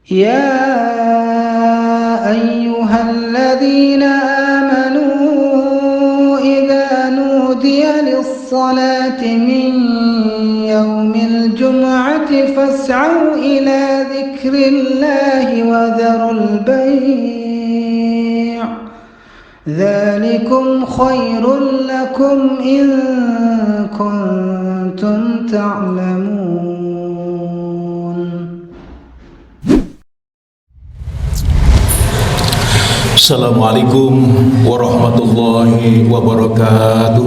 يا أيها الذين آمنوا إذا نودي للصلاة من يوم الجمعة فاسعوا إلى ذكر الله وذروا البيع ذلكم خير لكم إن كنتم تعلمون. Assalamualaikum warahmatullahi wabarakatuh.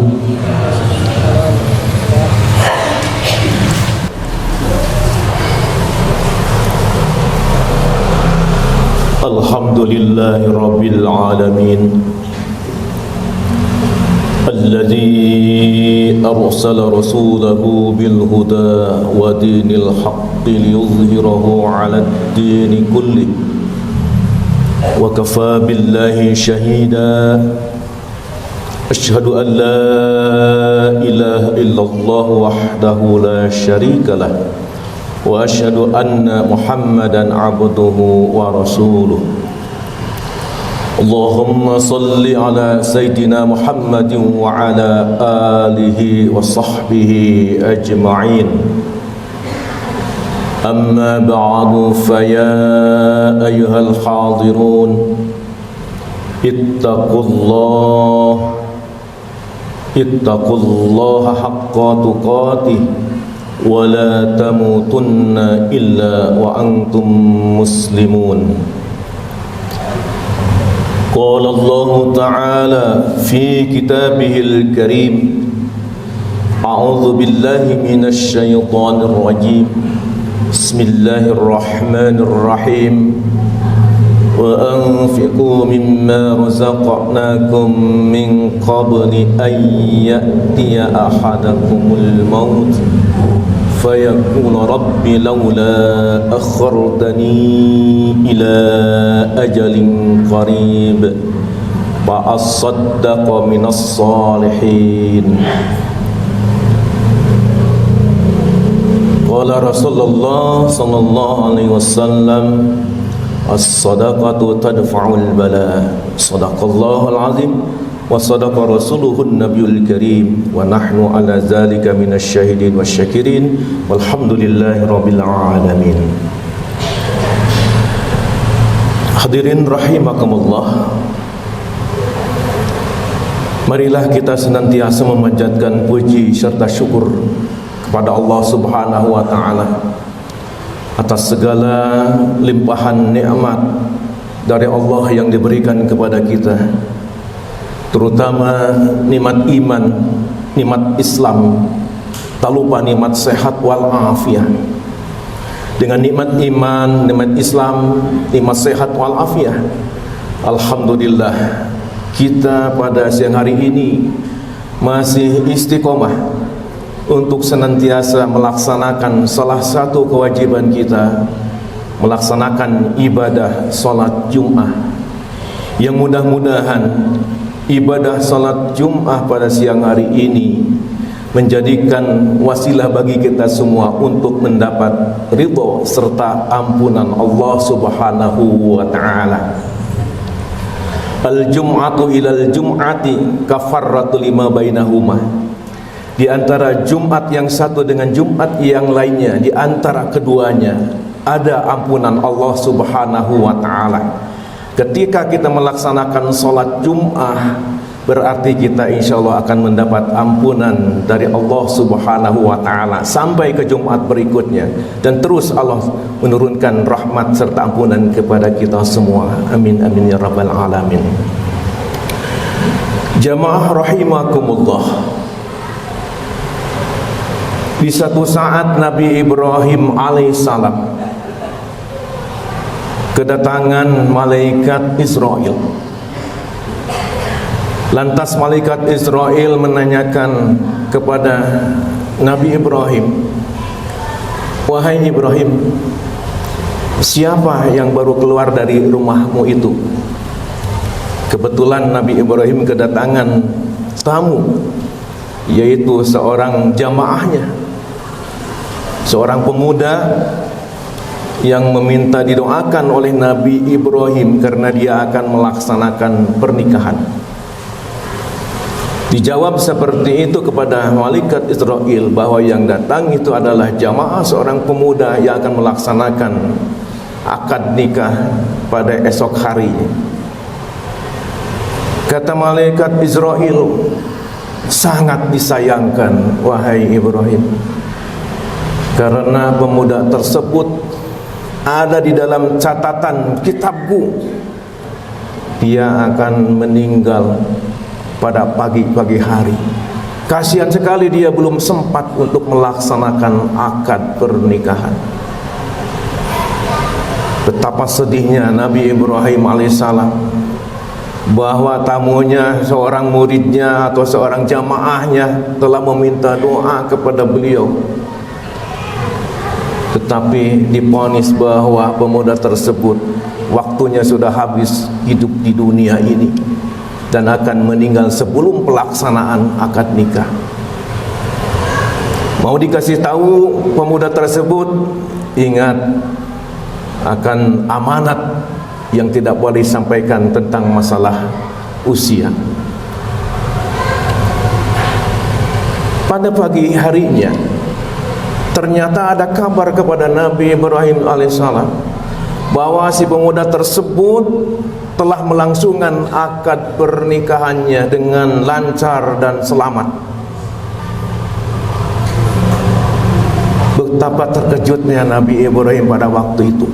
Alhamdulillahi rabbil alamin, alladzi arsala rasulahu bil huda wa dinil haqqi liyuzhirahu 'alad dini kullihi wa kafa billahi shahida. Asyhadu an la ilaha illallah wahdahu la syarika lah wa asyhadu anna Muhammadan abduhu wa rasuluh. Allahumma salli ala sayyidina Muhammadin wa ala alihi wa sahbihi ajma'in. Amma ba'du, faya ayyuhal hadirun, ittaqullaha haqqa tuqatih wa la tamutunna illa wa antum muslimun. Qala Allah ta'ala fi kitabihil karim, a'udzu billahi minasy syaithanir rajim. Bismillahirrahmanirrahim. Wa anfiqu mimma razaqnakum min qabli an ya'tiya ahadakumul maut fayaqula rabbi laula akhartani ila ajalin qarib fa asaddaqa minas salihin. Qala Rasulullah sallallahu alaihi wasallam, as-sadaqatu tadfa'ul bala. Sadaqallahul azim wa sadaqa rasuluhun nabiyul karim wa nahnu ala zalika minasy syahidin wasyakirin walhamdulillahi rabbil alamin. Hadirin rahimakumullah, marilah kita senantiasa memanjatkan puji serta syukur kepada Allah Subhanahu wa taala atas segala limpahan nikmat dari Allah yang diberikan kepada kita, terutama nikmat iman, nikmat Islam, tak lupa nikmat sehat wal afiah. Dengan nikmat iman, nikmat Islam, nikmat sehat wal afiah, alhamdulillah kita pada siang hari ini masih istiqomah untuk senantiasa melaksanakan salah satu kewajiban kita, melaksanakan ibadah salat Jumat, yang mudah-mudahan ibadah salat Jumat pada siang hari ini menjadikan wasilah bagi kita semua untuk mendapat ridha serta ampunan Allah Subhanahu wa taala. Al-jum'atu ilal jum'ati kafarratu lima bainahuma. Di antara Jumat yang satu dengan Jumat yang lainnya, di antara keduanya ada ampunan Allah Subhanahu wa taala. Ketika kita melaksanakan salat Jumat, berarti kita insyaallah akan mendapat ampunan dari Allah Subhanahu wa taala sampai ke Jumat berikutnya, dan terus Allah menurunkan rahmat serta ampunan kepada kita semua. Amin amin ya rabbal alamin. Jamaah rahimakumullah, di satu saat Nabi Ibrahim alaihissalam kedatangan malaikat Israel. Lantas malaikat Israel menanyakan kepada Nabi Ibrahim, wahai Ibrahim, siapa yang baru keluar dari rumahmu itu? Kebetulan Nabi Ibrahim kedatangan tamu, yaitu seorang jamaahnya, seorang pemuda yang meminta didoakan oleh Nabi Ibrahim karena dia akan melaksanakan pernikahan. Dijawab seperti itu kepada malaikat Israel bahwa yang datang itu adalah jamaah seorang pemuda yang akan melaksanakan akad nikah pada esok hari. Kata malaikat Israel, sangat disayangkan wahai Ibrahim, karena pemuda tersebut ada di dalam catatan kitabku, dia akan meninggal pada pagi-pagi hari. Kasihan sekali dia belum sempat untuk melaksanakan akad pernikahan. Betapa sedihnya Nabi Ibrahim alaihissalam bahwa tamunya, seorang muridnya atau seorang jamaahnya telah meminta doa kepada beliau, tetapi divonis bahwa pemuda tersebut waktunya sudah habis hidup di dunia ini dan akan meninggal sebelum pelaksanaan akad nikah. Mau dikasih tahu pemuda tersebut, ingat akan amanat yang tidak boleh disampaikan tentang masalah usia. Pada pagi harinya ternyata ada kabar kepada Nabi Ibrahim alaihissalam bahwa si pemuda tersebut telah melangsungkan akad pernikahannya dengan lancar dan selamat. Betapa terkejutnya Nabi Ibrahim pada waktu itu.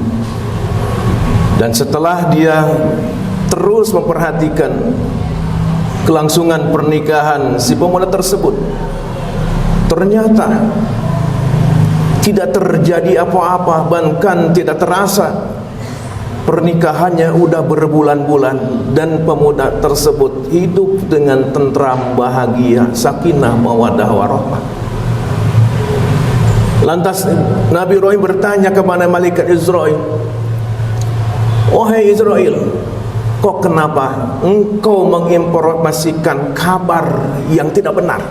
Dan setelah dia terus memperhatikan kelangsungan pernikahan si pemuda tersebut, ternyata tidak terjadi apa-apa, bahkan tidak terasa. Pernikahannya udah berbulan-bulan dan pemuda tersebut hidup dengan tentram, bahagia, sakinah, mawaddah, warahmah. Lantas Nabi Ibrahim bertanya kepada malaikat Israel, wahai Israel, kok kenapa engkau menginformasikan kabar yang tidak benar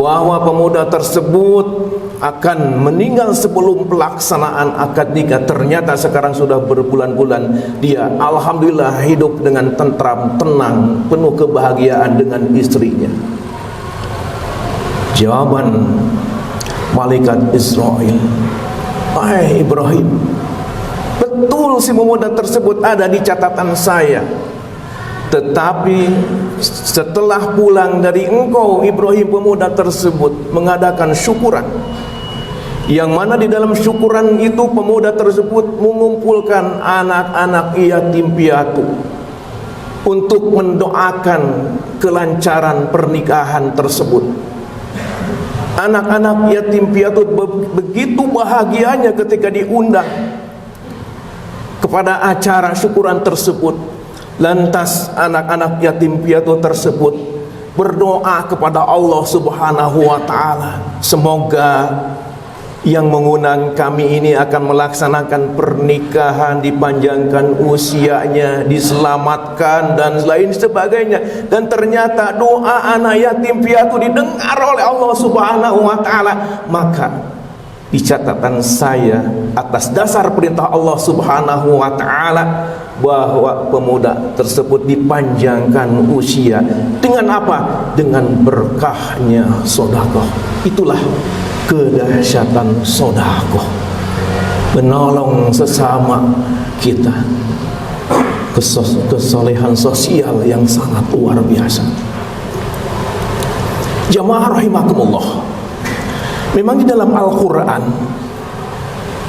bahwa pemuda tersebut akan meninggal sebelum pelaksanaan akad nikah? Ternyata sekarang sudah berbulan-bulan dia alhamdulillah hidup dengan tentram, tenang, penuh kebahagiaan dengan istrinya. Jawaban malaikat Israel, wahai Ibrahim, betul si pemuda tersebut ada di catatan saya, tetapi setelah pulang dari engkau Ibrahim, pemuda tersebut mengadakan syukuran, yang mana di dalam syukuran itu pemuda tersebut mengumpulkan anak-anak yatim piatu untuk mendoakan kelancaran pernikahan tersebut. Anak-anak yatim piatu begitu bahagianya ketika diundang kepada acara syukuran tersebut. Lantas anak-anak yatim piatu tersebut berdoa kepada Allah Subhanahu wa ta'ala, semoga yang mengundang kami ini akan melaksanakan pernikahan, dipanjangkan usianya, diselamatkan dan lain sebagainya. Dan ternyata doa anak yatim piatu didengar oleh Allah Subhanahu wa ta'ala. Maka di catatan saya atas dasar perintah Allah Subhanahu wa ta'ala bahwa pemuda tersebut dipanjangkan usia dengan apa? Dengan berkahnya sedekah. Itulah kedahsyatan sedekah, menolong sesama kita, kesolehan sosial yang sangat luar biasa. Jamaah rahimakumullah, memang di dalam Al-Quran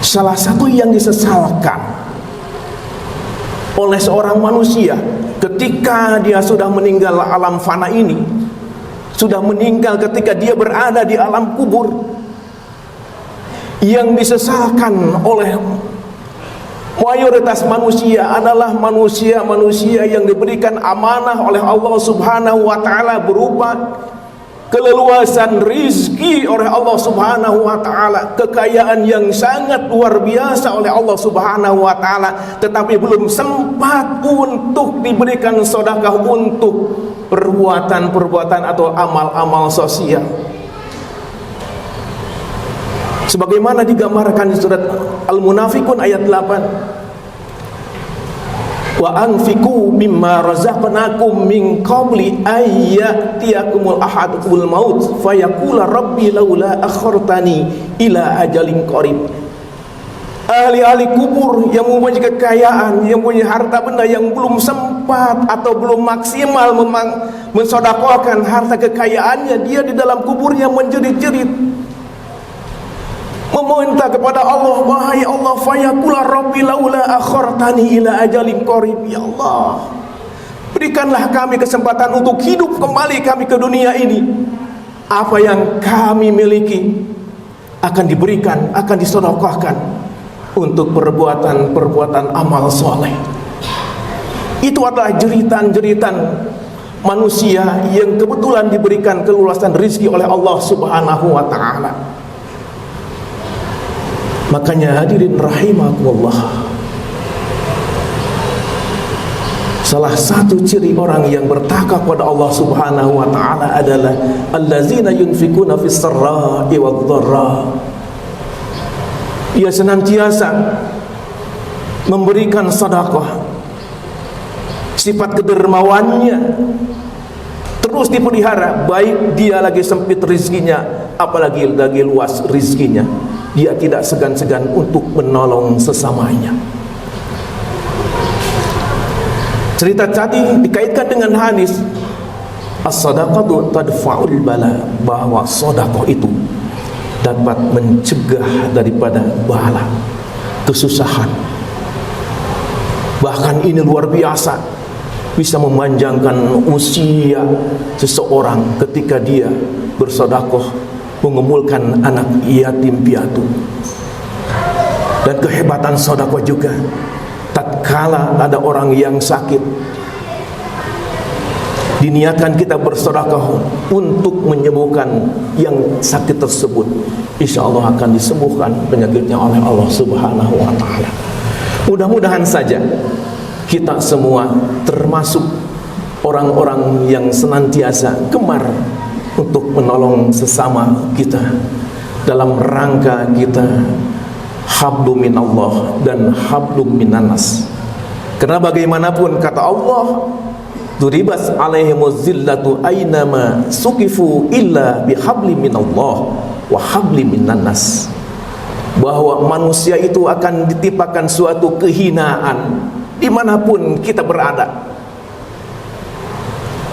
salah satu yang disesalkan oleh seorang manusia ketika dia sudah meninggal alam fana ini, sudah meninggal ketika dia berada di alam kubur, yang disesalkan oleh mayoritas manusia adalah manusia-manusia yang diberikan amanah oleh Allah Subhanahu wa ta'ala berupa keleluasan rizki oleh Allah Subhanahu wa ta'ala, kekayaan yang sangat luar biasa oleh Allah Subhanahu wa ta'ala, tetapi belum sempat untuk diberikan sedekah untuk perbuatan-perbuatan atau amal-amal sosial. sebagaimana digambarkan di surat Al-Munafiqun ayat 8. Wa anfiqu mimma razaqnakum min qabli ayyatiyakumul ahadul maut fayaqula rabbi laula akhartani ila ajalin qarib. Ahli-ahli kubur yang mempunyai kekayaan, yang punya harta benda yang belum sempat atau belum maksimal mensedekahkan harta kekayaannya, dia di dalam kuburnya menjerit-jerit meminta kepada Allah, wahai Allah, fayaqula rabbi laula akhartani ila ajalin qarib. Ya Allah, berikanlah kami kesempatan untuk hidup kembali kami ke dunia ini. Apa yang kami miliki akan diberikan, akan disedekahkan untuk perbuatan-perbuatan amal soleh. Itu adalah jeritan-jeritan manusia yang kebetulan diberikan keluasan rezeki oleh Allah Subhanahu wa taala. Makanya hadirin rahimakumullah, salah satu ciri orang yang bertakwa kepada Allah Subhanahu wa taala adalah allazina yunfikuna fis sarra'i wad dharra. Ia senantiasa memberikan sedekah. Sifat kedermawannya terus dipelihara, baik dia lagi sempit rezekinya apalagi lagi luas rezekinya. Dia tidak segan-segan untuk menolong sesamanya. Cerita tadi dikaitkan dengan hadis as-sadaqatu tadfa'ul bala, bahwa sedekah itu dapat mencegah daripada bala, kesusahan. Bahkan ini luar biasa, bisa memanjangkan usia seseorang ketika dia bersedekah mengemulkan anak yatim piatu. Dan kehebatan sedekah juga, tatkala ada orang yang sakit, diniatkan kita bersedekah untuk menyembuhkan yang sakit tersebut, insya Allah akan disembuhkan penyakitnya oleh Allah Subhanahu wa taala. Mudah-mudahan saja kita semua termasuk orang-orang yang senantiasa gemar untuk menolong sesama kita dalam rangka kita hablum minallah dan hablum minannas. Karena bagaimanapun kata Allah, duribas alaihimuz zillatu aynama suqifu illa bihablim minallah wa hablim minannas, bahwa manusia itu akan ditimpakan suatu kehinaan dimanapun kita berada,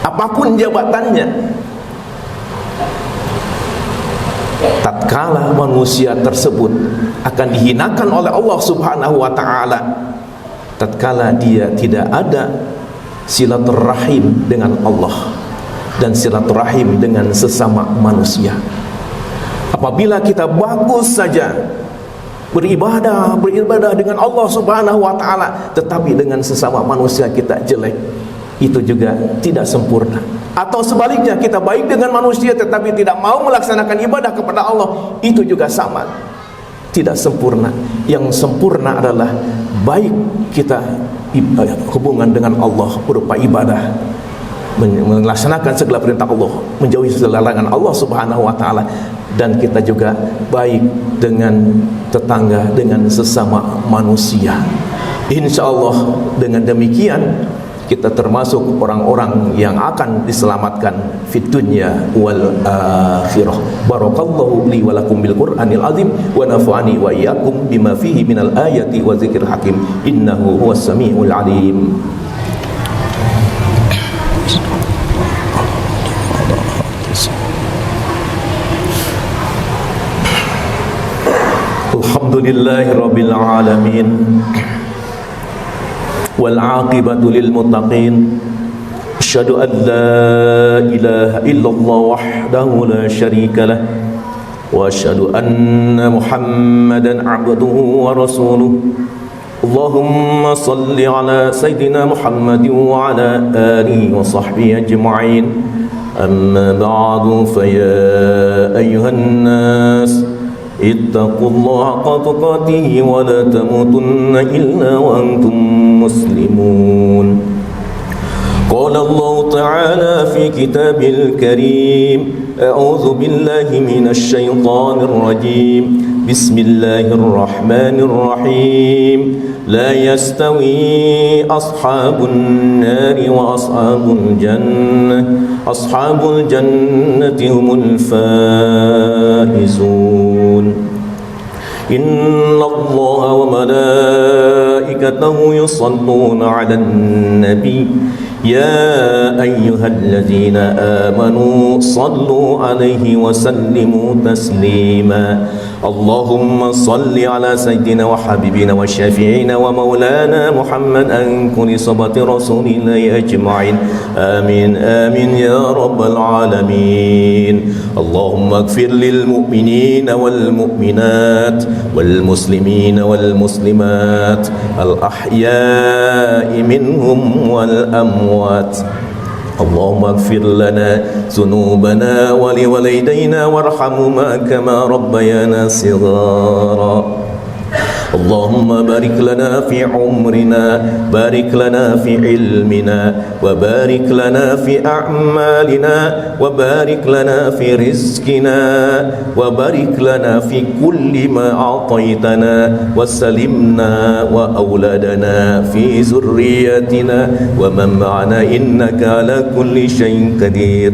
apapun jabatannya. Tatkala manusia tersebut akan dihinakan oleh Allah Subhanahu wa taala, tatkala dia tidak ada silaturahim dengan Allah dan silaturahim dengan sesama manusia. Apabila kita bagus saja beribadah dengan Allah Subhanahu wa taala, tetapi dengan sesama manusia kita jelek, itu juga tidak sempurna. Atau sebaliknya, kita baik dengan manusia tetapi tidak mau melaksanakan ibadah kepada Allah, itu juga sama, tidak sempurna. Yang sempurna adalah baik kita hubungan dengan Allah berupa ibadah, melaksanakan segala perintah Allah, menjauhi segala larangan Allah Subhanahu wa taala, dan kita juga baik dengan tetangga, dengan sesama manusia. Insyaallah dengan demikian kita termasuk orang-orang yang akan diselamatkan fid dunya wal akhirah. Barakallahu li wa lakum bil Qur'anil azim wa nafa'ani wa iyyakum bima fihi minal ayati wa dzikril hakim innahu huwas samiul alim. Alhamdulillahi rabbil alamin wal aqibatu lil muttaqin. Asyhadu an la ilaha illallah wahdahu la syarika lah wa asyhadu anna Muhammadan abduhu wa rasuluh. Allahumma salli ala sayyidina Muhammadin wa ala alihi wa sahbihi ajma'in. Amma ba'du, fa ya ayyuhan nas ittaqullaha haqqa tuqatih wa la tamutunna illa wa antum muslimun. قال الله تعالى في كتابه الكريم أعوذ بالله من الشيطان الرجيم بسم الله الرحمن الرحيم لا يستوي أصحاب النار وأصحاب الجنة أصحاب الجنة هم الفائزون إن الله وملائكته يصلون على النبي يا أيها الذين آمنوا صلوا عليه وسلموا تسليما اللهم صل على سيدنا وحبيبنا وشفيعنا ومولانا محمد عن كل صبة رسول الله أجمعين آمين آمين يا رب العالمين اللهم اغفر للمؤمنين والمؤمنات والمسلمين والمسلمات الأحياء منهم والأموات اللهم اغفر لنا ذنوبنا ولوالدينا وارحمهما كما ربيانا صغارا اللهم بارك لنا في عمرنا بارك لنا في علمنا وبارك لنا في أعمالنا وبارك لنا في رزقنا وبارك لنا في كل ما أعطيتنا وسلمنا وأولادنا في ذريتنا ومن معنا إنك على كل شيء قدير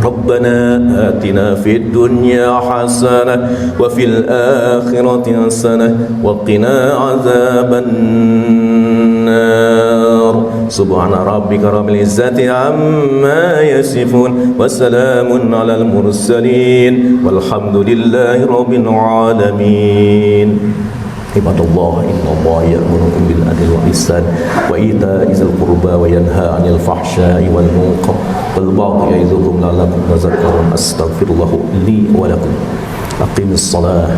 ربنا آتنا في الدنيا حسنة وفي الآخرة حسنة وقنا عذاب النار سبحان ربك رب العزة عما يصفون وسلام على المرسلين والحمد لله رب العالمين عباد الله إن الله يأمركم بالعدل والإحسان وإيتاء ذي القربى وينهى عن الفحشاء والمنكر والبغي يعظكم لعلكم تذكرون أستغفر الله لي ولكم أقيموا الصلاة